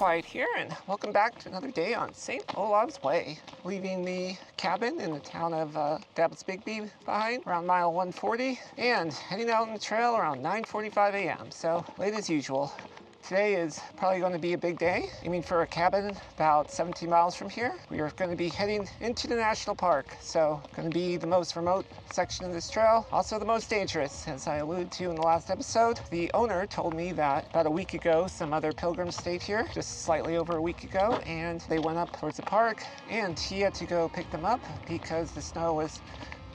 quiet here, and welcome back to another day on St. Olav's Way. Leaving the cabin in the town of Dabble's Bigby behind around mile 140 and heading out on the trail around 9:45 a.m. So late as usual. Today is probably going to be a big day. Aiming for a cabin about 17 miles from here. We are going to be heading into the national park. So going to be the most remote section of this trail. Also the most dangerous, as I alluded to in the last episode. The owner told me that about a week ago, some other pilgrims stayed here, just slightly over a week ago, and they went up towards the park, and he had to go pick them up because the snow was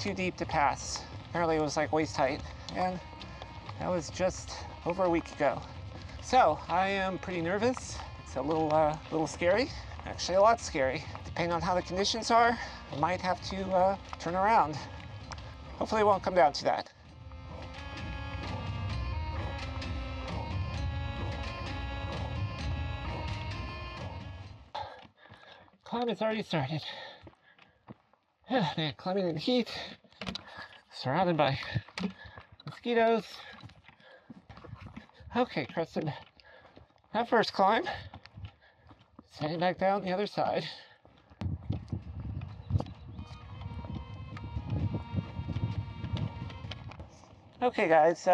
too deep to pass. Apparently it was like waist height, and that was just over a week ago. So I am pretty nervous. It's a little scary, actually a lot scary. Depending on how the conditions are, I might have to turn around. Hopefully it won't come down to that. Climb has already started. Man, climbing in the heat, surrounded by mosquitoes. Okay, crested that first climb. Heading back down the other side. Okay guys,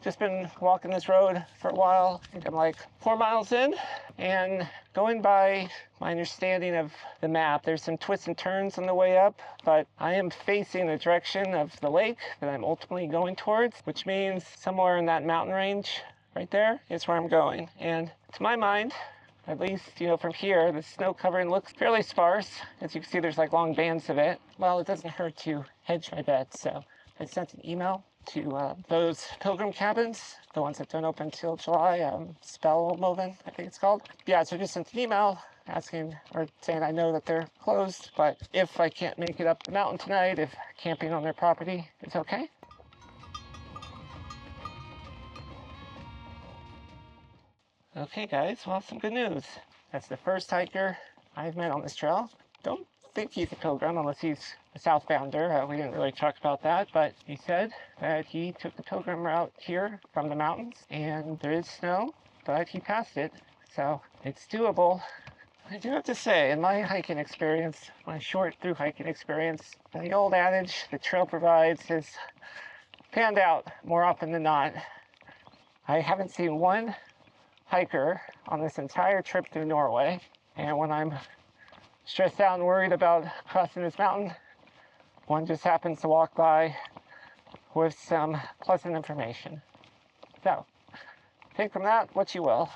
just been walking this road for a while. I think I'm like 4 miles in, and going by my understanding of the map, there's some twists and turns on the way up, but I am facing the direction of the lake that I'm ultimately going towards, which means somewhere in that mountain range right there is where I'm going. And to my mind, at least, from here, the snow covering looks fairly sparse. As you can see, there's like long bands of it. Well, it doesn't hurt to hedge my bets, so I sent an email to those pilgrim cabins, the ones that don't open until July, Spellmoven, I think it's called. Yeah, so I just sent an email asking, or saying I know that they're closed, but if I can't make it up the mountain tonight, if camping on their property is okay. Okay guys, well, some good news. That's the first hiker I've met on this trail. Don't think he's a pilgrim unless he's a southbounder. We didn't really talk about that, but he said that he took the pilgrim route here from the mountains, and there is snow, but he passed it, so it's doable. I do have to say, in my hiking experience, my short through hiking experience, the old adage the trail provides has panned out more often than not. I haven't seen one hiker on this entire trip through Norway, and when I'm stressed out and worried about crossing this mountain, one just happens to walk by with some pleasant information. So take from that what you will.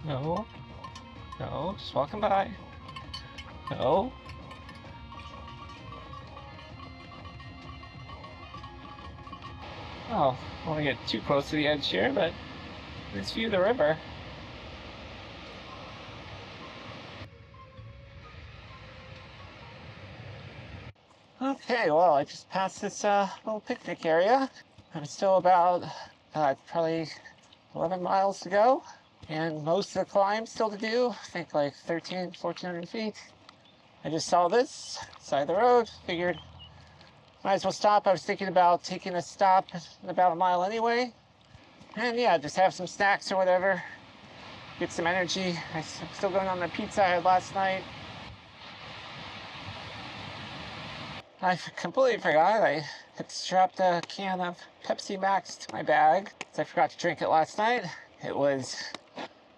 No, just walking by. No. Oh, I don't want to get too close to the edge here, but let's view the river. Okay, well, I just passed this little picnic area. I'm still about probably 11 miles to go, and most of the climb still to do. I think like 1,400 feet. I just saw this side of the road, figured might as well stop. I was thinking about taking a stop in about a mile anyway. And yeah, just have some snacks or whatever. Get some energy. I'm still going on the pizza I had last night. I completely forgot. I had strapped a can of Pepsi Max to my bag, because I forgot to drink it last night. It was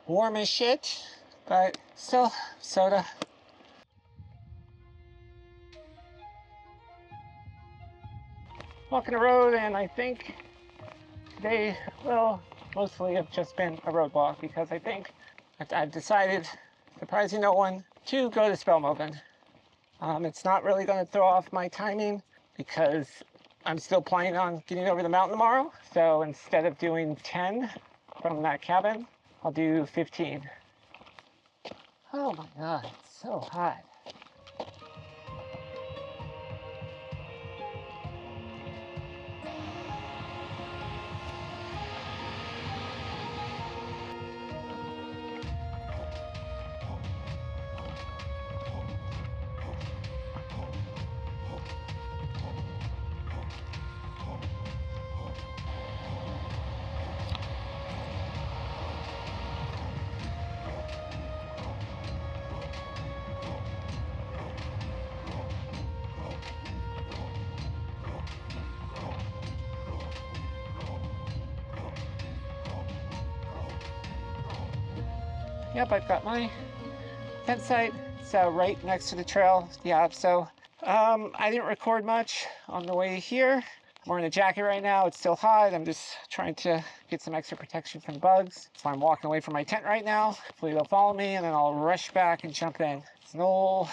warm as shit, but still, soda. Walking the road, and I think today will mostly have just been a road walk, because I think I've decided, surprising no one, to go to Spellmoven. It's not really going to throw off my timing because I'm still planning on getting over the mountain tomorrow. So instead of doing 10 from that cabin, I'll do 15. Oh my God, it's so hot. Yep, I've got my tent site. It's right next to the trail. Yeah, so I didn't record much on the way here. I'm wearing a jacket right now. It's still hot. I'm just trying to get some extra protection from bugs. So I'm walking away from my tent right now. Hopefully they'll follow me and then I'll rush back and jump in. It's an old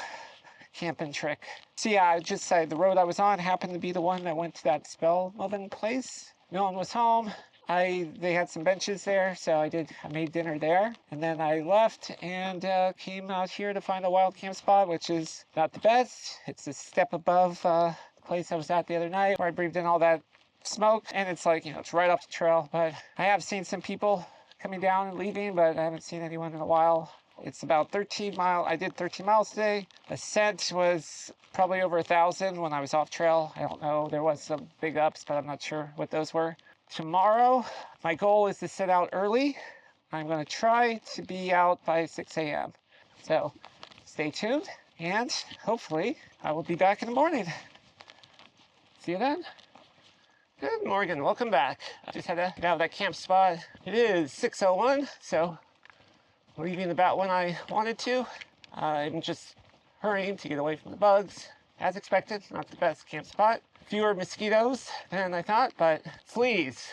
camping trick. So yeah, I just said the road I was on happened to be the one that went to that spell oven place. No one was home. They had some benches there, so I made dinner there, and then I left and came out here to find a wild camp spot, which is not the best. It's a step above the place I was at the other night, where I breathed in all that smoke, and it's like, it's right off the trail. But I have seen some people coming down and leaving, but I haven't seen anyone in a while. It's about 13 miles. I did 13 miles today. Ascent was probably over 1,000 when I was off trail. I don't know. There was some big ups, but I'm not sure what those were. Tomorrow, my goal is to set out early. I'm going to try to be out by 6 a.m. So stay tuned, and hopefully I will be back in the morning. See you then. Good morning. Welcome back. I just had to get out of that camp spot. It is 6:01, so leaving about when I wanted to. I'm just hurrying to get away from the bugs. As expected, not the best camp spot. Fewer mosquitoes than I thought, but fleas.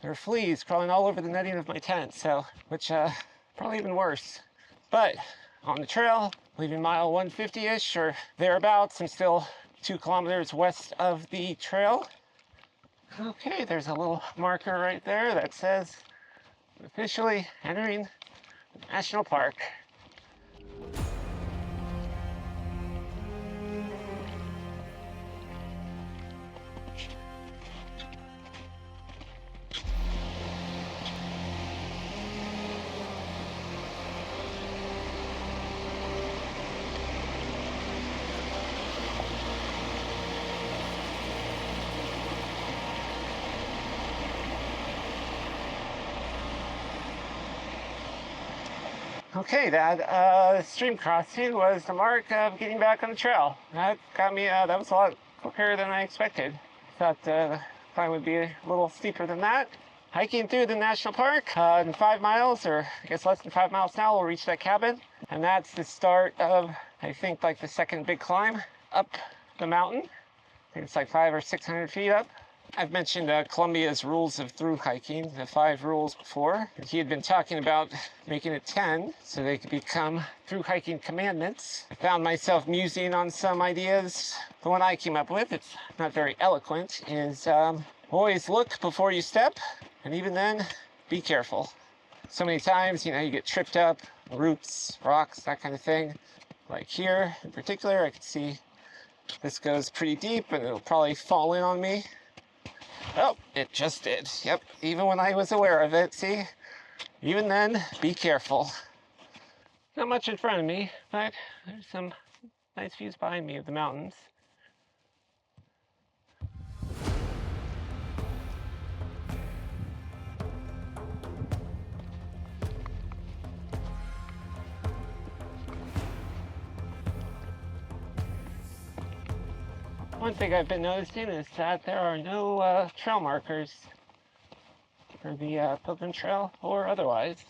There are fleas crawling all over the netting of my tent, so, which probably even worse. But on the trail, leaving mile 150-ish or thereabouts, I'm still 2 kilometers west of the trail. Okay, there's a little marker right there that says officially entering the national park. Okay, that stream crossing was the mark of getting back on the trail. That got me, that was a lot quicker than I expected. Thought the climb would be a little steeper than that. Hiking through the national park in 5 miles, or I guess less than 5 miles now, we'll reach that cabin. And that's the start of, I think, like the second big climb up the mountain. I think it's like 500 or 600 feet up. I've mentioned Columbia's rules of through hiking, the 5 rules before. He had been talking about making it 10 so they could become through hiking commandments. I found myself musing on some ideas. The one I came up with, it's not very eloquent, is always look before you step, and even then, be careful. So many times, you get tripped up, roots, rocks, that kind of thing. Like here in particular, I can see this goes pretty deep and it'll probably fall in on me. Oh, it just did. Yep, even when I was aware of it. See, even then, be careful. Not much in front of me, but there's some nice views behind me of the mountains. One thing I've been noticing is that there are no trail markers for the Pilgrim Trail or otherwise.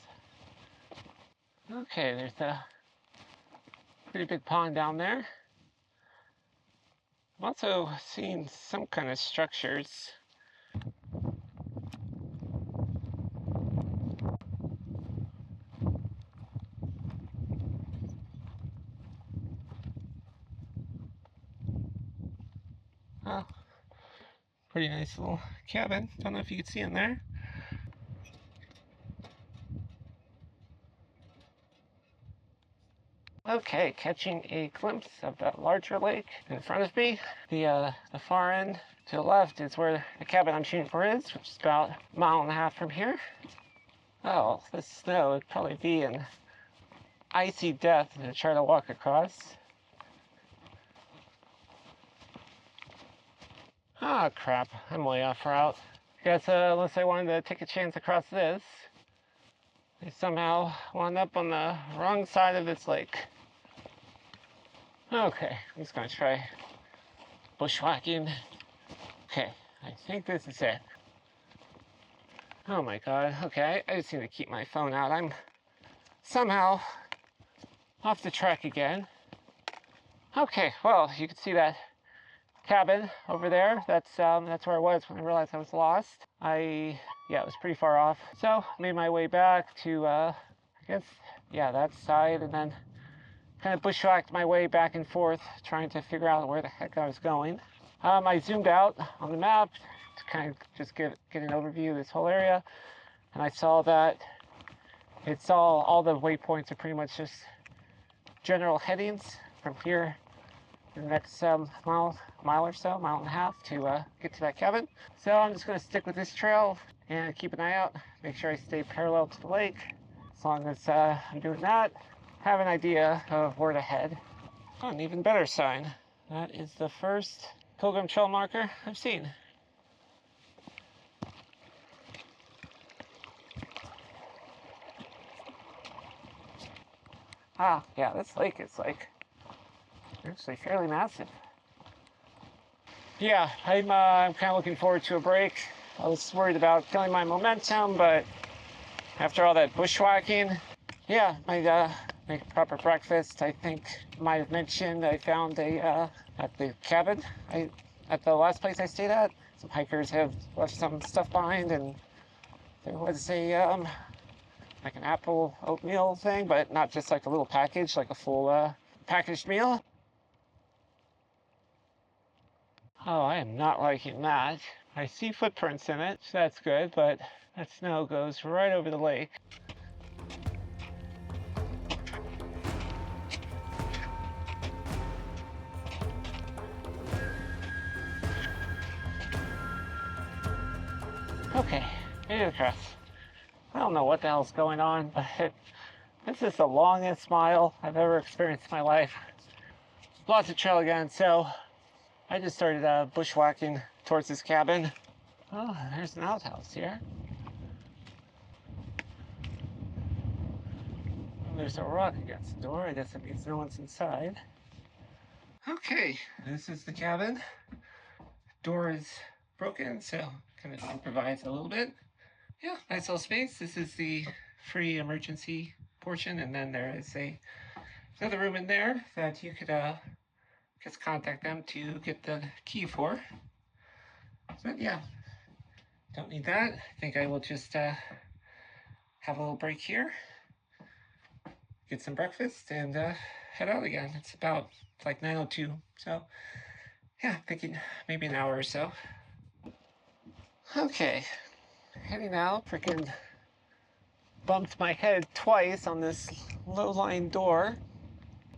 Okay, there's a pretty big pond down there. I'm also seeing some kind of structures. Oh, pretty nice little cabin. Don't know if you can see in there. Okay, catching a glimpse of that larger lake in front of me. The far end to the left is where the cabin I'm shooting for is, which is about 1.5 miles from here. Oh, this snow would probably be an icy death to try to walk across. Ah, crap, I'm way off route. I guess unless I wanted to take a chance across this, I somehow wound up on the wrong side of this lake. Okay, I'm just gonna try bushwhacking. Okay, I think this is it. Oh my god, okay, I just need to keep my phone out. I'm somehow off the track again. Okay, well, you can see that cabin over there. That's where I was when I realized I was lost. Yeah, it was pretty far off. So made my way back to, I guess, yeah, that side, and then kind of bushwhacked my way back and forth, trying to figure out where the heck I was going. I zoomed out on the map to kind of just get an overview of this whole area, and I saw that it's all the waypoints are pretty much just general headings from here the next mile or so, mile and a half to get to that cabin. So I'm just going to stick with this trail and keep an eye out, make sure I stay parallel to the lake. As long as I'm doing that, have an idea of where to head. Oh, an even better sign. That is the first pilgrim trail marker I've seen. Ah, yeah, this lake is like actually fairly massive. Yeah, I'm kind of looking forward to a break. I was worried about killing my momentum, but after all that bushwhacking, yeah, I make a proper breakfast. I think I might have mentioned I found at the cabin, at the last place I stayed at, some hikers have left some stuff behind, and there was a like an apple oatmeal thing, but not just like a little package, like a full packaged meal. Oh, I am not liking that. I see footprints in it, so that's good, but that snow goes right over the lake. Okay, made it across. I don't know what the hell's going on, but this is the longest mile I've ever experienced in my life. Lots of trail again, so I just started bushwhacking towards this cabin. Oh, there's an outhouse here. Oh, there's a rock against the door. I guess that means no one's inside. Okay, this is the cabin. Door is broken, so kind of improvise a little bit. Yeah, nice little space. This is the free emergency portion, and then there is another room in there that you could just contact them to get the key for. But yeah, don't need that. I think I will just have a little break here, get some breakfast, and head out again. It's like 9:02, so yeah, thinking maybe an hour or so. Okay, heading out. Freaking bumped my head twice on this low-lying door.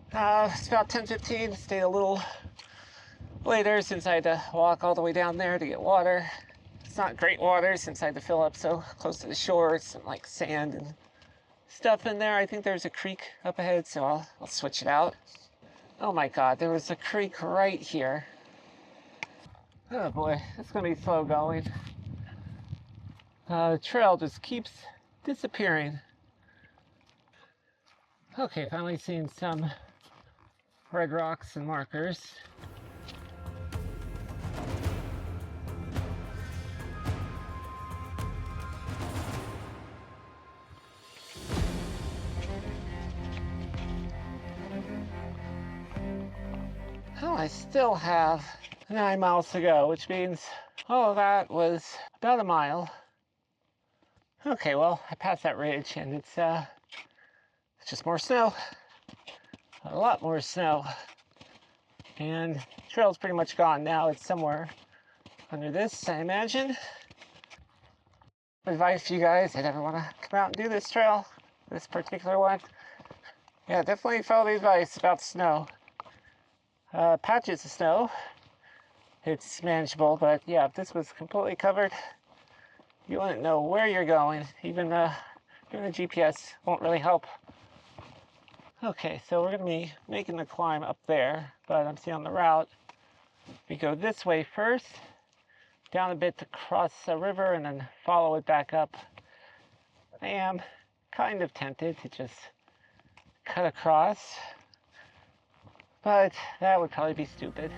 It's about 10:15. Stayed a little later since I had to walk all the way down there to get water. It's not great water since I had to fill up so close to the shore. It's some like sand and stuff in there. I think there's a creek up ahead, so I'll switch it out. Oh my god, there was a creek right here. Oh boy, it's gonna be slow going. The trail just keeps disappearing. Okay, finally seen some red rocks and markers. Oh, I still have 9 miles to go, which means all of that was about a mile. Okay, well, I passed that ridge, and it's just more snow. A lot more snow. And the trail's pretty much gone now. It's somewhere under this, I imagine. Advice to you guys that ever want to come out and do this trail, this particular one. Yeah, definitely follow the advice about snow. Patches of snow, it's manageable, but yeah, if this was completely covered, you wouldn't know where you're going. Even the GPS won't really help. Okay, so we're going to be making the climb up there, but I'm seeing on the route, we go this way first, down a bit to cross a river, and then follow it back up. I am kind of tempted to just cut across, but that would probably be stupid.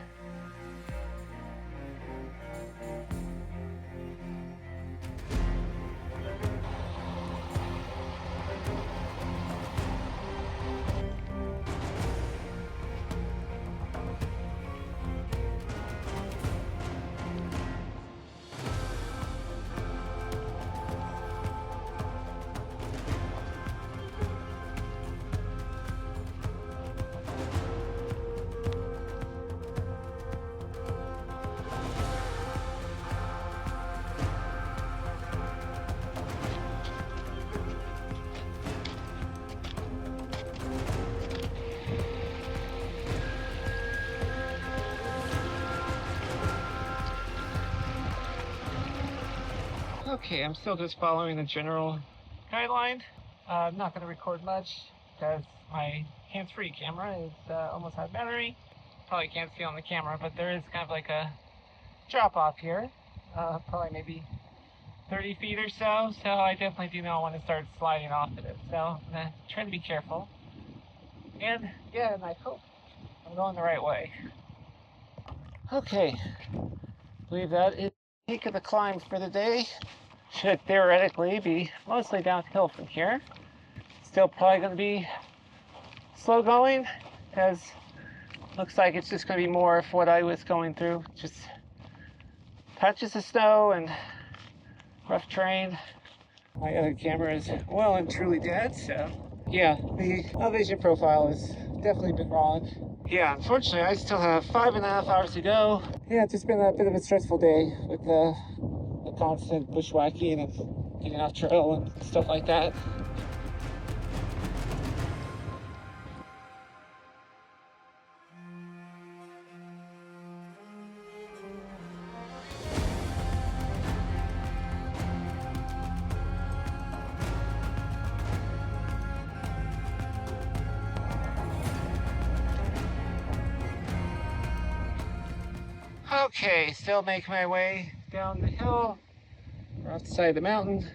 Okay, I'm still just following the general guideline. I'm not going to record much because my hands-free camera is almost out of battery. Probably can't see on the camera, but there is kind of like a drop-off here. Probably maybe 30 feet or so, so I definitely do not want to start sliding off of it. So I'm going to try to be careful. And yeah, and I hope I'm going the right way. Okay, I believe that is the peak of the climb for the day. Should theoretically be mostly downhill from here. Still probably going to be slow going, because looks like it's just going to be more of what I was going through. Just patches of snow and rough terrain. My other camera is well and truly dead, so yeah, the elevation profile has definitely been wrong. Yeah, unfortunately, I still have 5.5 hours to go. Yeah, it's just been a bit of a stressful day with the constant bushwhacking and getting off trail and stuff like that. Okay, still making my way down the hill. We're off the side of the mountain.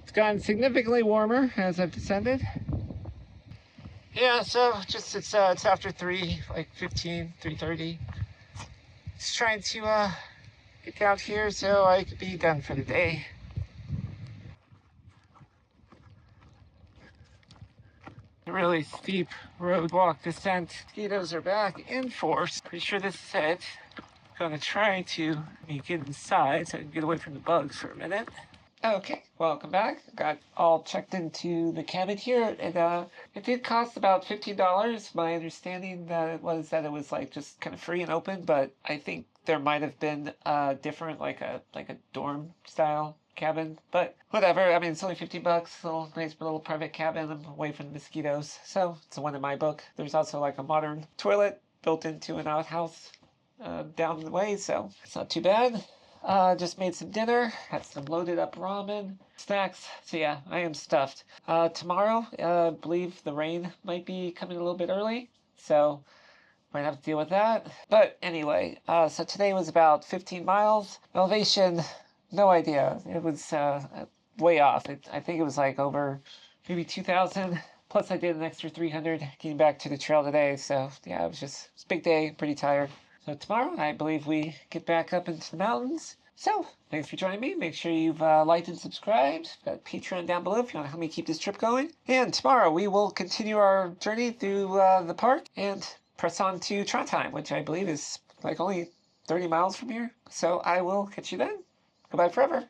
It's gotten significantly warmer as I've descended. Yeah, so just it's after 3, like 15, 3:30. Just trying to get down here so I could be done for the day. A really steep roadwalk descent. Mosquitoes are back in force. Pretty sure this is it. Gonna try to get inside so I can get away from the bugs for a minute. Okay, welcome back. Got all checked into the cabin here, and it did cost about $15. My understanding that it was like just kind of free and open, but I think there might have been different, like a dorm style cabin, but whatever. I mean, it's only $50. A little nice little private cabin. I'm away from the mosquitoes, so it's a one in my book. There's also like a modern toilet built into an outhouse down the way, so it's not too bad. Just made some dinner, had some loaded up ramen, snacks. So yeah, I am stuffed. Tomorrow, I believe the rain might be coming a little bit early, so might have to deal with that. But anyway, so today was about 15 miles. Elevation, no idea. It was way off. I think it was like over maybe 2,000. Plus I did an extra 300 getting back to the trail today. So yeah, it's a big day, pretty tired. So tomorrow, I believe we get back up into the mountains. So, thanks for joining me. Make sure you've liked and subscribed. Got Patreon down below if you want to help me keep this trip going. And tomorrow, we will continue our journey through the park and press on to Trondheim, which I believe is like only 30 miles from here. So I will catch you then. Goodbye forever.